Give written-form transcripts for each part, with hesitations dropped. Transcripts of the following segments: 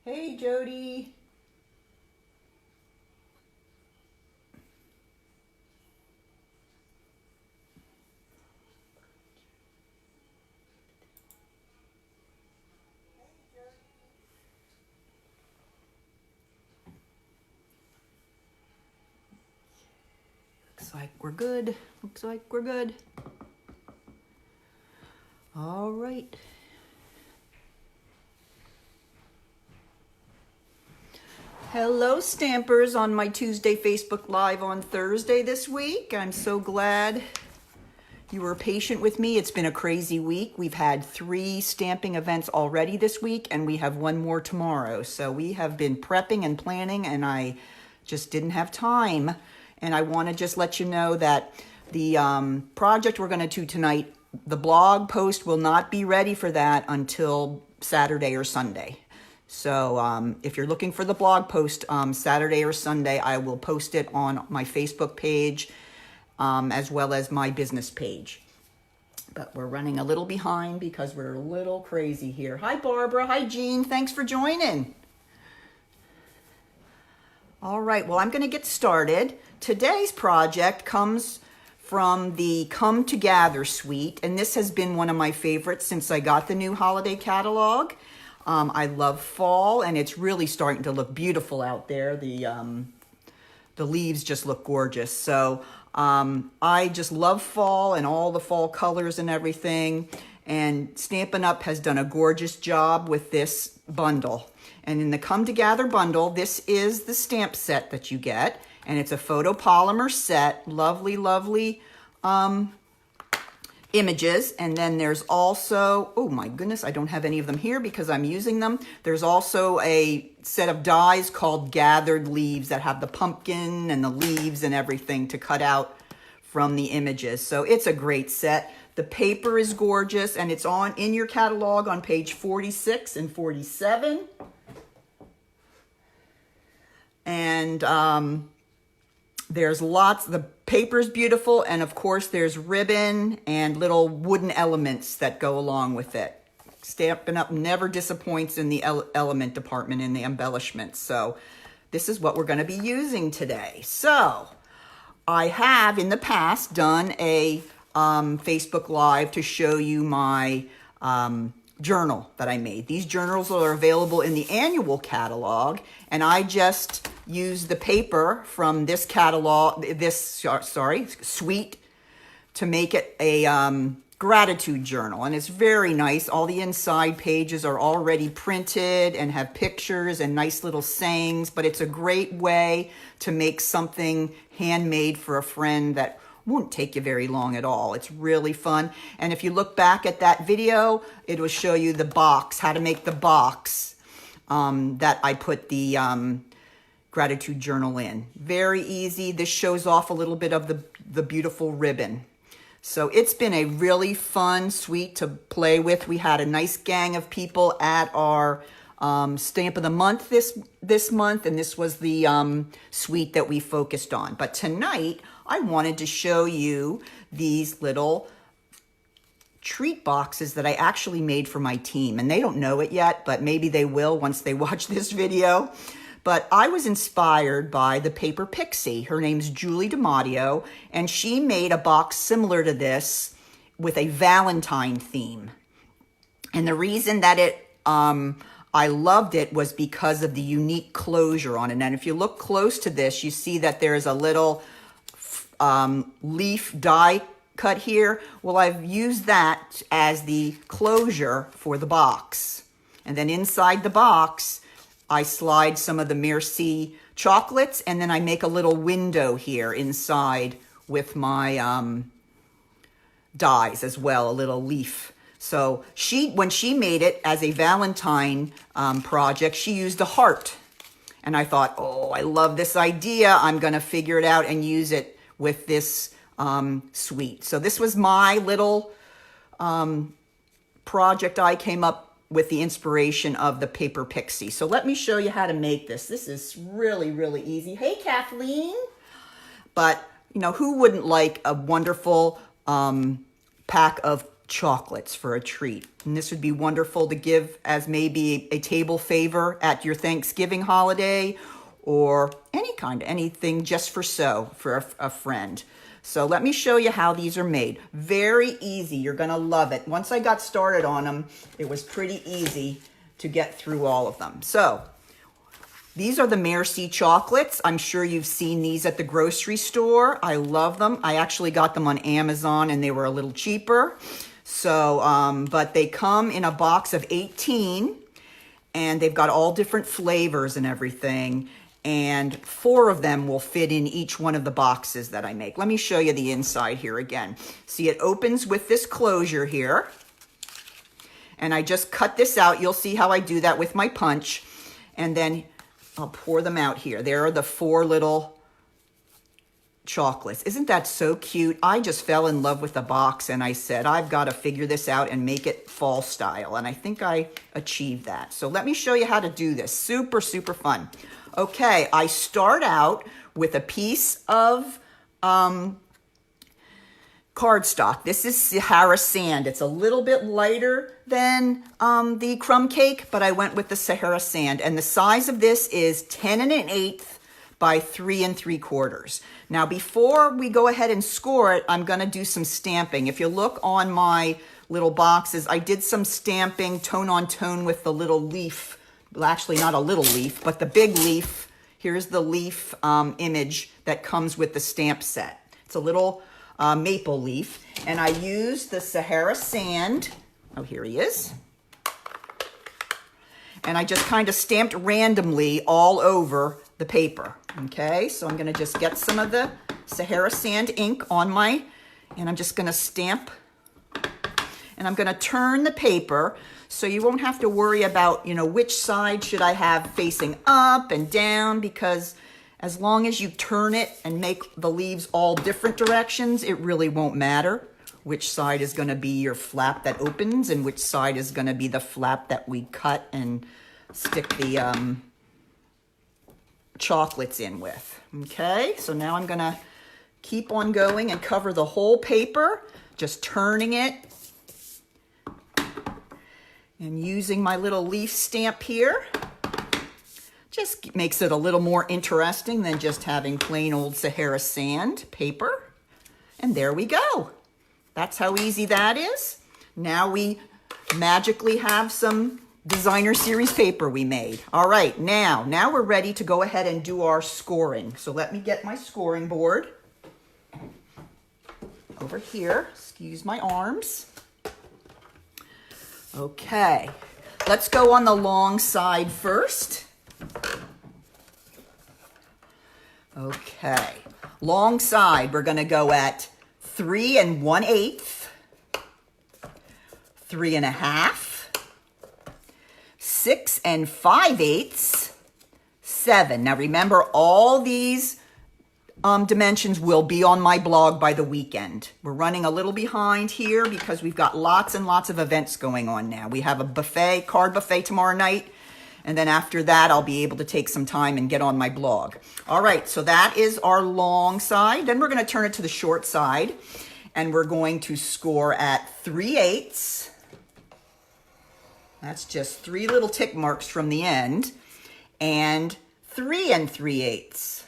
Hey, Jody. Looks like we're good. Looks like we're good. All right. Hello, Stampers, on my Tuesday Facebook Live on Thursday this week. I'm so glad you were patient with me. It's been a crazy week. We've had 3 stamping events already this week, and we have 1 more tomorrow. So we have been prepping and planning, and I just didn't have time. And I want to just let you know that the project we're going to do tonight, the blog post will not be ready for that until Saturday or Sunday. So if you're looking for the blog post Saturday or Sunday, I will post it on my Facebook page as well as my business page. But we're running a little behind because we're a little crazy here. Hi, Barbara. Hi, Jean. Thanks for joining. All right, well, I'm going to get started. Today's project comes from the Come to Gather suite, and this has been one of my favorites since I got the new holiday catalog. I love fall, and it's really starting to look beautiful out there. The leaves just look gorgeous. So I just love fall and all the fall colors and everything. And Stampin' Up! Has done a gorgeous job with this bundle. And in the Come Together bundle, this is the stamp set that you get. And it's a photopolymer set. Lovely, lovely images. And then there's also, oh my goodness, I don't have any of them here because I'm using them. There's also a set of dies called Gathered Leaves that have the pumpkin and the leaves and everything to cut out from the images. So it's a great set. The paper is gorgeous, and it's in your catalog on page 46 and 47. And there's lots, the paper's beautiful, and of course there's ribbon and little wooden elements that go along with it. Stampin' Up! Never disappoints in the element department in the embellishments. So this is what we're going to be using today. So I have in the past done a Facebook Live to show you my journal that I made. These journals are available in the annual catalog, and I just used the paper from this catalog, suite, to make it a gratitude journal. And it's very nice. All the inside pages are already printed and have pictures and nice little sayings, but it's a great way to make something handmade for a friend that won't take you very long at all. It's really fun. And if you look back at that video, it will show you the box, how to make the box that I put the gratitude journal in. Very easy. This shows off a little bit of the beautiful ribbon. So it's been a really fun suite to play with. We had a nice gang of people at our Stamp of the Month this month, and this was the suite that we focused on. But tonight, I wanted to show you these little treat boxes that I actually made for my team. And they don't know it yet, but maybe they will once they watch this video. But I was inspired by the paper pixie. Her name's Julie DiMatteo, and she made a box similar to this with a Valentine theme. And the reason that I loved it was because of the unique closure on it. And if you look close to this, you see that there's a little leaf die cut here. Well, I've used that as the closure for the box. And then inside the box, I slide some of the Merci Chocolates, and then I make a little window here inside with my dies as well, a little leaf. So when she made it as a Valentine project, she used a heart. And I thought, oh, I love this idea. I'm going to figure it out and use it with this suite. So this was my little project I came up with the inspiration of the paper pixie. So let me show you how to make this. This is really, really easy. Hey, Kathleen. But, you know, who wouldn't like a wonderful pack of chocolates for a treat. And this would be wonderful to give as maybe a table favor at your Thanksgiving holiday, or anything just for a friend. So let me show you how these are made. Very easy. You're going to love it. Once I got started on them, it was pretty easy to get through all of them. So these are the Merci Chocolates. I'm sure you've seen these at the grocery store. I love them. I actually got them on Amazon and they were a little cheaper. So, but they come in a box of 18 and they've got all different flavors and everything. And 4 of them will fit in each one of the boxes that I make. Let me show you the inside here again. See, it opens with this closure here. And I just cut this out. You'll see how I do that with my punch. And then I'll pour them out here. There are the 4 little chocolates. Isn't that so cute? I just fell in love with the box and I said, I've got to figure this out and make it fall style. And I think I achieved that. So let me show you how to do this. Super, super fun. Okay, I start out with a piece of cardstock. This is Sahara Sand. It's a little bit lighter than the crumb cake, but I went with the Sahara Sand. And the size of this is 10 1/8 by 3 3/4. Now, before we go ahead and score it, I'm going to do some stamping. If you look on my little boxes, I did some stamping tone on tone with the little leaf. Well, actually not a little leaf, but the big leaf. Here's the leaf image that comes with the stamp set. It's a little maple leaf. And I used the Sahara Sand. Oh, here he is. And I just kind of stamped randomly all over the paper. Okay, so I'm going to just get some of the Sahara Sand ink on and I'm just going to stamp. And I'm going to turn the paper so you won't have to worry about, which side should I have facing up and down, because as long as you turn it and make the leaves all different directions, it really won't matter which side is going to be your flap that opens and which side is going to be the flap that we cut and stick the chocolates in with. Okay, so now I'm going to keep on going and cover the whole paper, just turning it and using my little leaf stamp here. Just makes it a little more interesting than just having plain old Sahara Sand paper. And there we go. That's how easy that is. Now we magically have some designer series paper we made. All right, now we're ready to go ahead and do our scoring. So let me get my scoring board over here. Excuse my arms. Okay, let's go on the long side first. Okay, long side, we're going to go at 3 1/8, 3 1/2, 6 5/8, 7. Now remember, all these dimensions will be on my blog by the weekend. We're running a little behind here because we've got lots and lots of events going on now. We have a card buffet tomorrow night. And then after that, I'll be able to take some time and get on my blog. All right, so that is our long side. Then we're going to turn it to the short side. And we're going to score at 3/8. That's just 3 little tick marks from the end. And 3 3/8.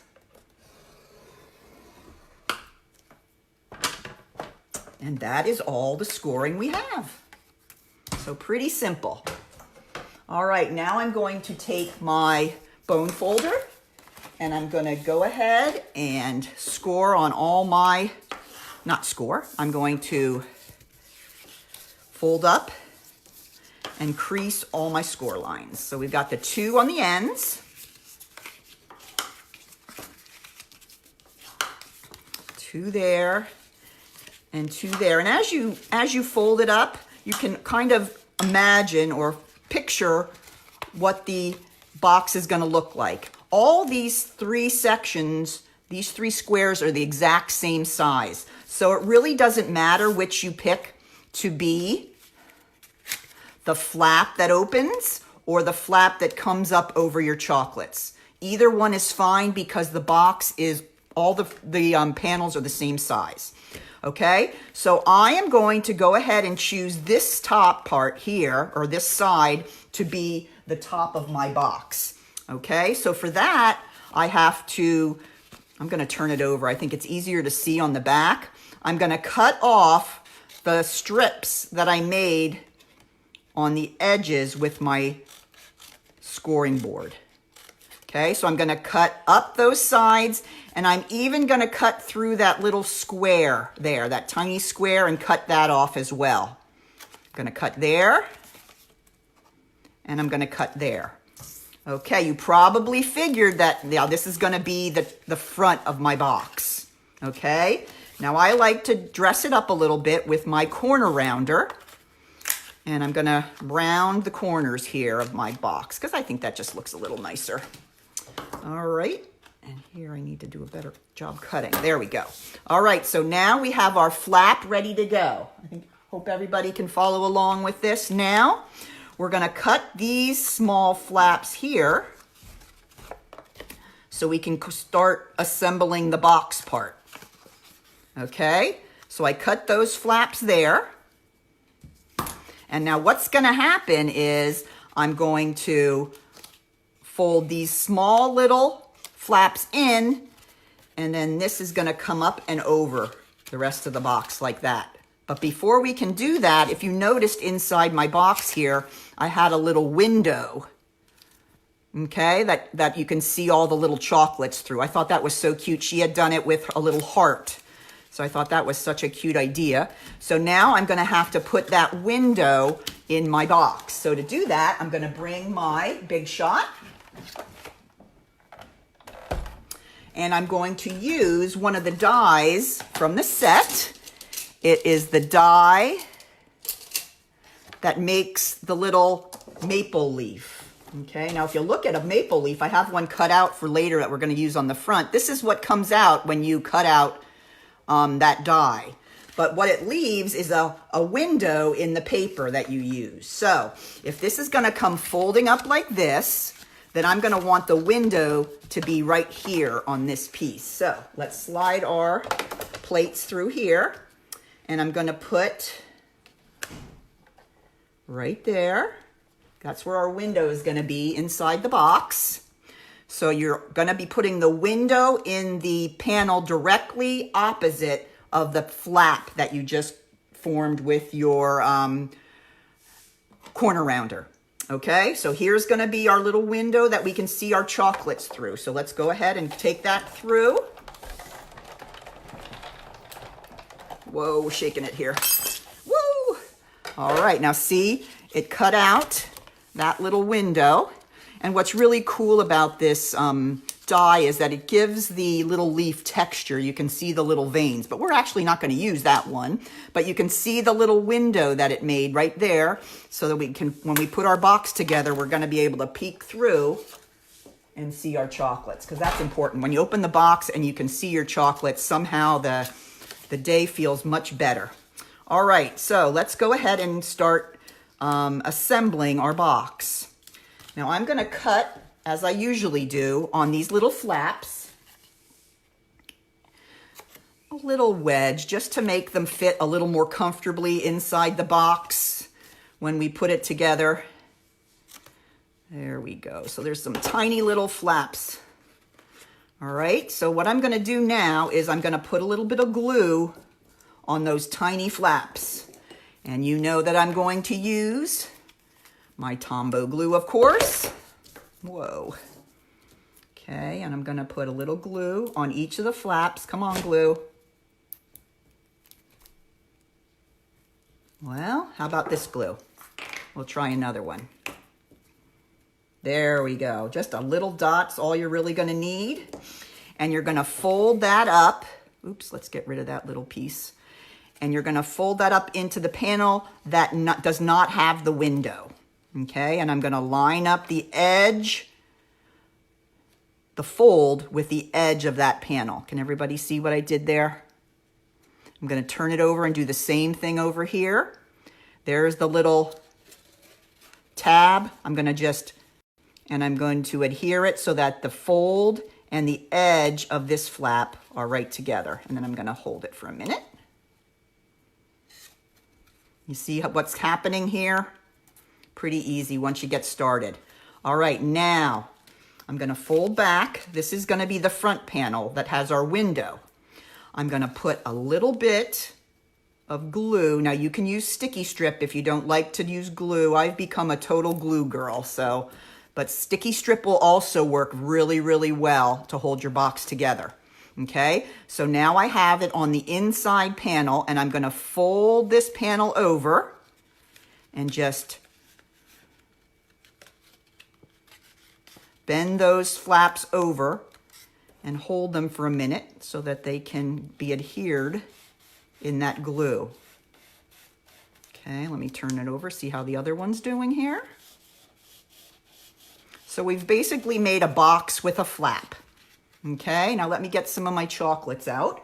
And that is all the scoring we have. So pretty simple. All right, now I'm going to take my bone folder and I'm going to go ahead and score on all my, I'm going to fold up and crease all my score lines. So we've got the 2 on the ends. 2 there. And 2 there. And as you fold it up, you can kind of imagine or picture what the box is going to look like. All these 3 sections, these 3 squares are the exact same size. So it really doesn't matter which you pick to be the flap that opens or the flap that comes up over your chocolates. Either one is fine because the box is, all the panels are the same size. Okay, so I am going to go ahead and choose this top part here, or this side, to be the top of my box. Okay, so for that, I'm going to turn it over. I think it's easier to see on the back. I'm going to cut off the strips that I made on the edges with my scoring board. Okay, so I'm going to cut up those sides, and I'm even going to cut through that little square there, that tiny square, and cut that off as well. I'm going to cut there, and I'm going to cut there. Okay, you probably figured that now this is going to be the front of my box. Okay, now I like to dress it up a little bit with my corner rounder. And I'm going to round the corners here of my box because I think that just looks a little nicer. All right, and here I need to do a better job cutting. There we go. All right, so now we have our flap ready to go. Hope everybody can follow along with this. Now we're going to cut these small flaps here so we can start assembling the box part. Okay, so I cut those flaps there. And now what's going to happen is I'm going to fold these small little flaps in, and then this is going to come up and over the rest of the box like that. But before we can do that, if you noticed inside my box here, I had a little window, okay, that you can see all the little chocolates through. I thought that was so cute. She had done it with a little heart. So I thought that was such a cute idea. So now I'm going to have to put that window in my box. So to do that, I'm going to bring my Big Shot. And I'm going to use one of the dies from the set. It is the die that makes the little maple leaf. Okay, now if you look at a maple leaf, I have one cut out for later that we're going to use on the front. This is what comes out when you cut out that die. But what it leaves is a window in the paper that you use. So if this is going to come folding up like this, then I'm going to want the window to be right here on this piece. So let's slide our plates through here, and I'm going to put right there. That's where our window is going to be inside the box. So you're going to be putting the window in the panel directly opposite of the flap that you just formed with your corner rounder. Okay, so here's going to be our little window that we can see our chocolates through. So let's go ahead and take that through. Whoa, shaking it here. Woo! All right, now see, it cut out that little window. And what's really cool about this die is that it gives the little leaf texture. You can see the little veins, but we're actually not going to use that one. But you can see the little window that it made right there, so that we can, when we put our box together, we're going to be able to peek through and see our chocolates, because that's important. When you open the box and you can see your chocolates, somehow the day feels much better. All right, so let's go ahead and start assembling our box. Now I'm going to cut, as I usually do, on these little flaps, a little wedge just to make them fit a little more comfortably inside the box when we put it together. There we go. So there's some tiny little flaps. All right, so what I'm going to do now is I'm going to put a little bit of glue on those tiny flaps. And you know that I'm going to use my Tombow glue, of course. Whoa. Okay, and I'm going to put a little glue on each of the flaps. Come on, glue. Well, how about this glue? We'll try another one. There we go. Just a little dot's all you're really going to need. And you're going to fold that up. Oops, let's get rid of that little piece. And you're going to fold that up into the panel that does not have the window. Okay, and I'm going to line up the edge, the fold with the edge of that panel. Can everybody see what I did there? I'm going to turn it over and do the same thing over here. There's the little tab. I'm going to adhere it so that the fold and the edge of this flap are right together. And then I'm going to hold it for a minute. You see what's happening here? Pretty easy once you get started. All right, now I'm gonna fold back. This is gonna be the front panel that has our window. I'm gonna put a little bit of glue. Now you can use sticky strip if you don't like to use glue. I've become a total glue girl, but sticky strip will also work really, really well to hold your box together. Okay, so now I have it on the inside panel, and I'm gonna fold this panel over and just bend those flaps over and hold them for a minute so that they can be adhered in that glue. Okay, let me turn it over, see how the other one's doing here. So we've basically made a box with a flap. Okay, now let me get some of my chocolates out.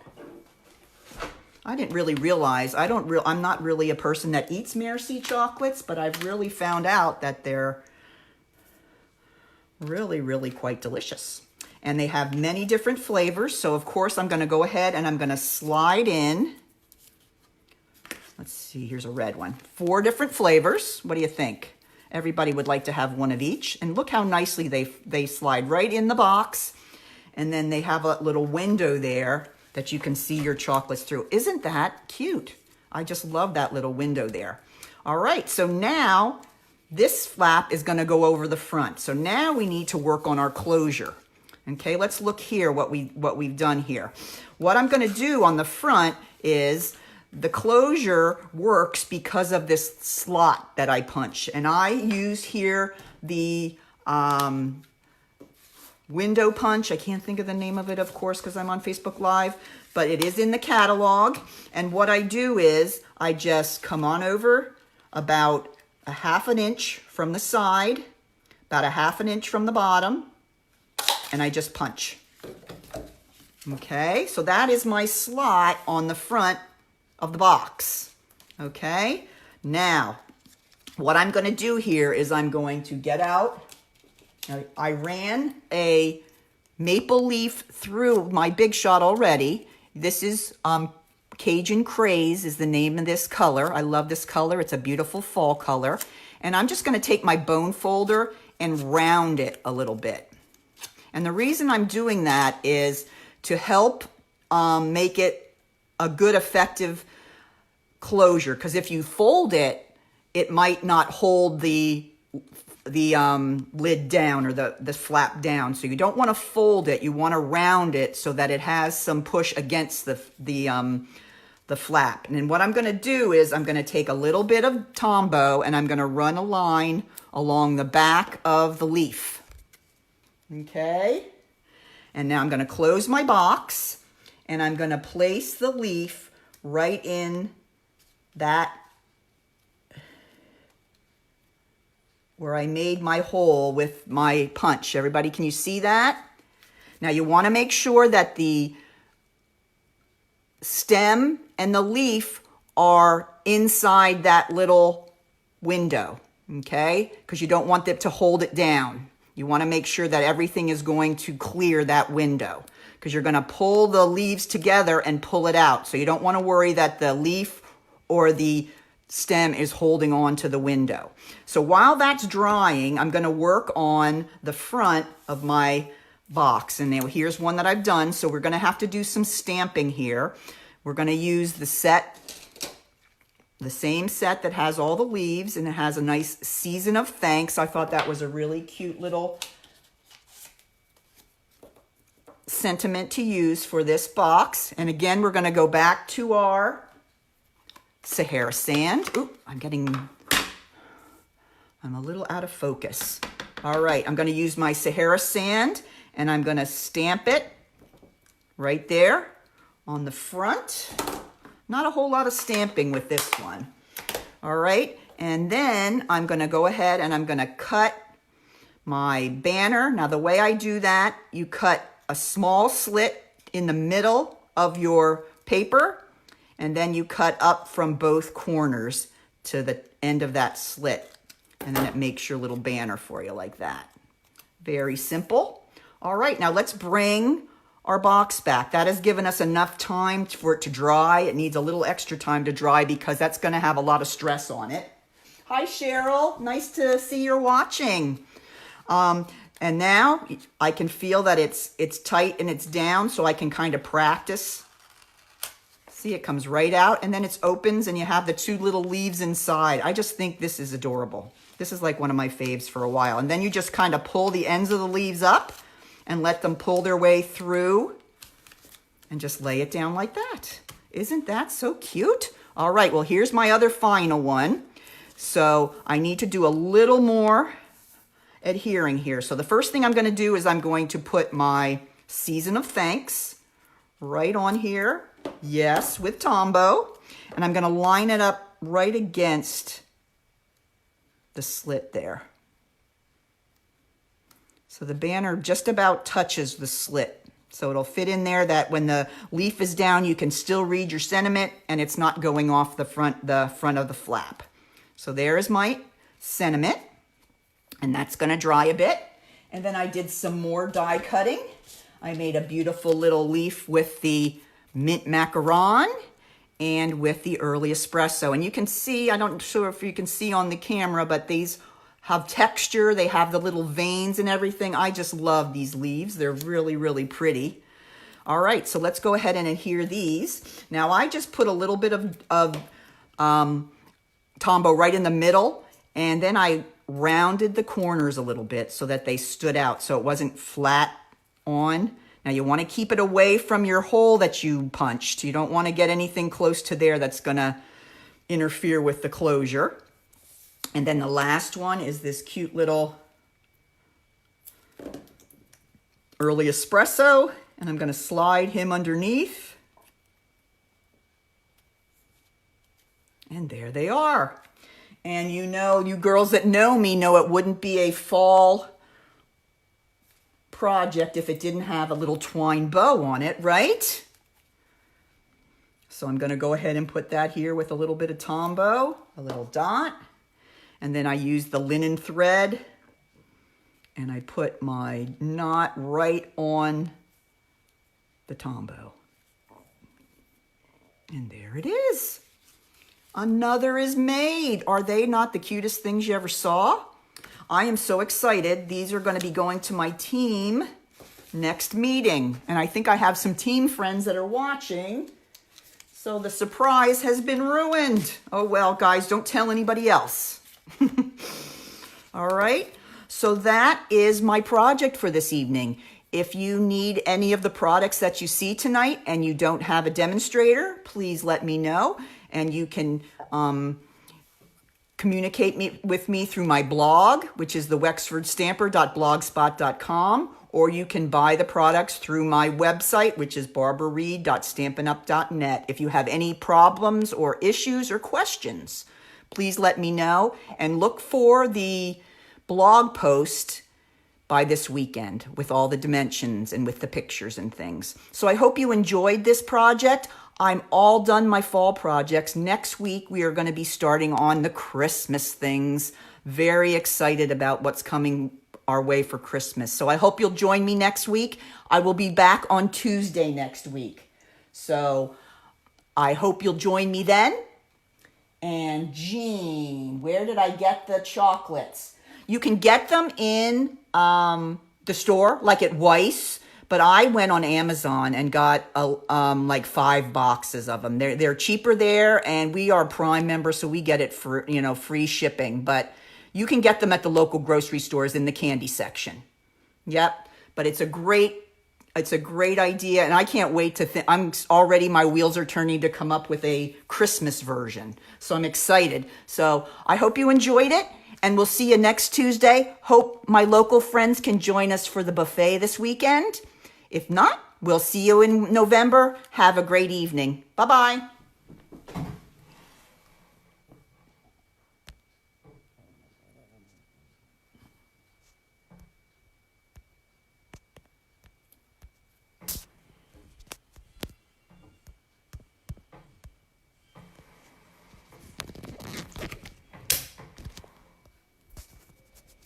I didn't really realize, I'm not really a person that eats Merci chocolates, but I've really found out that they're really, really quite delicious. And they have many different flavors. So of course I'm gonna go ahead and I'm gonna slide in, let's see, here's a red one. 4 different flavors. What do you think? Everybody would like to have one of each. And look how nicely they slide right in the box. And then they have a little window there that you can see your chocolates through. Isn't that cute? I just love that little window there. All right, so now this flap is gonna go over the front. So now we need to work on our closure. Okay, let's look here what we've done here. What I'm gonna do on the front is the closure works because of this slot that I punch. And I use here the window punch. I can't think of the name of it, of course, because I'm on Facebook Live, but it is in the catalog. And what I do is I just come on over about a 1/2 inch from the side, about a 1/2 inch from the bottom, and I just punch. Okay, so that is my slot on the front of the box. Okay, now what I'm going to do here is I'm going to get out. I ran a maple leaf through my Big Shot already. This is Cajun Craze is the name of this color. I love this color. It's a beautiful fall color. And I'm just going to take my bone folder and round it a little bit. And the reason I'm doing that is to help make it a good, effective closure. Because if you fold it, it might not hold the lid down or the flap down. So you don't want to fold it. You want to round it so that it has some push against the flap. And then what I'm going to do is I'm going to take a little bit of Tombow and I'm going to run a line along the back of the leaf. Okay. And now I'm going to close my box and I'm going to place the leaf right in that where I made my hole with my punch. Everybody, can you see that? Now you want to make sure that the stem and the leaf are inside that little window, okay? Because you don't want them to hold it down. You want to make sure that everything is going to clear that window because you're going to pull the leaves together and pull it out. So you don't want to worry that the leaf or the stem is holding on to the window. So while that's drying, I'm going to work on the front of my box. And now here's one that I've done. So we're going to have to do some stamping here. We're going to use the same set that has all the leaves, and it has a nice Season of Thanks. I thought that was a really cute little sentiment to use for this box. And again, we're going to go back to our Sahara Sand. Ooh, I'm a little out of focus. All right, I'm going to use my Sahara Sand and I'm going to stamp it right there on the front. Not a whole lot of stamping with this one. All right, and then I'm going to go ahead and I'm going to cut my banner. Now the way I do that, you cut a small slit in the middle of your paper, and then you cut up from both corners to the end of that slit. And then it makes your little banner for you like that. Very simple. All right, now let's bring our box back. That has given us enough time for it to dry. It needs a little extra time to dry because that's going to have a lot of stress on it. Hi, Cheryl. Nice to see you're watching. And now I can feel that it's tight and it's down, so I can kind of practice. See, it comes right out, and then it opens, and you have the 2 little leaves inside. I just think this is adorable. This is like one of my faves for a while. And then you just kind of pull the ends of the leaves up and let them pull their way through and just lay it down like that. Isn't that so cute? All right, well, here's my other final one. So I need to do a little more adhering here. So the first thing I'm going to do is I'm going to put my Season of Thanks right on here. Yes, with Tombow. And I'm going to line it up right against the slit there. So the banner just about touches the slit. So it'll fit in there that when the leaf is down, you can still read your sentiment and it's not going off the front of the flap. So there is my sentiment, and that's going to dry a bit. And then I did some more die cutting. I made a beautiful little leaf with the mint macaron and with the early espresso. And you can see, I'm not sure if you can see on the camera, but these have texture. They have the little veins and everything. I just love these leaves. They're really, really pretty. All right, so let's go ahead and adhere these. Now I just put a little bit of Tombow right in the middle, and then I rounded the corners a little bit so that they stood out, so it wasn't flat on. Now you want to keep it away from your hole that you punched. You don't want to get anything close to there that's going to interfere with the closure. And then the last one is this cute little early espresso, and I'm going to slide him underneath. And there they are. And you know, you girls that know me know it wouldn't be a fall project if it didn't have a little twine bow on it, right? So I'm going to go ahead and put that here with a little bit of Tombow, a little dot. And then I use the linen thread and I put my knot right on the Tombow. And there it is. Another is made. Are they not the cutest things you ever saw? I am so excited. These are going to be going to my team next meeting. And I think I have some team friends that are watching. So the surprise has been ruined. Oh, well, guys, don't tell anybody else. All right. So that is my project for this evening. If you need any of the products that you see tonight and you don't have a demonstrator, please let me know. And you can communicate with me through my blog, which is thewexfordstamper.blogspot.com, or you can buy the products through my website, which is barbarareed.stampinup.net. If you have any problems or issues or questions, please let me know, and look for the blog post by this weekend with all the dimensions and with the pictures and things. So I hope you enjoyed this project. I'm all done my fall projects. Next week, we are going to be starting on the Christmas things. Very excited about what's coming our way for Christmas. So I hope you'll join me next week. I will be back on Tuesday next week. So I hope you'll join me then. And Jean, where did I get the chocolates? You can get them in the store, like at Weiss. But I went on Amazon and got like 5 boxes of them. They're cheaper there, and we are Prime members, so we get it for free shipping. But you can get them at the local grocery stores in the candy section. Yep. But it's a great idea, and I can't wait to my wheels are turning to come up with a Christmas version. So I'm excited. So I hope you enjoyed it, and we'll see you next Tuesday. Hope my local friends can join us for the buffet this weekend. If not, we'll see you in November. Have a great evening. Bye-bye.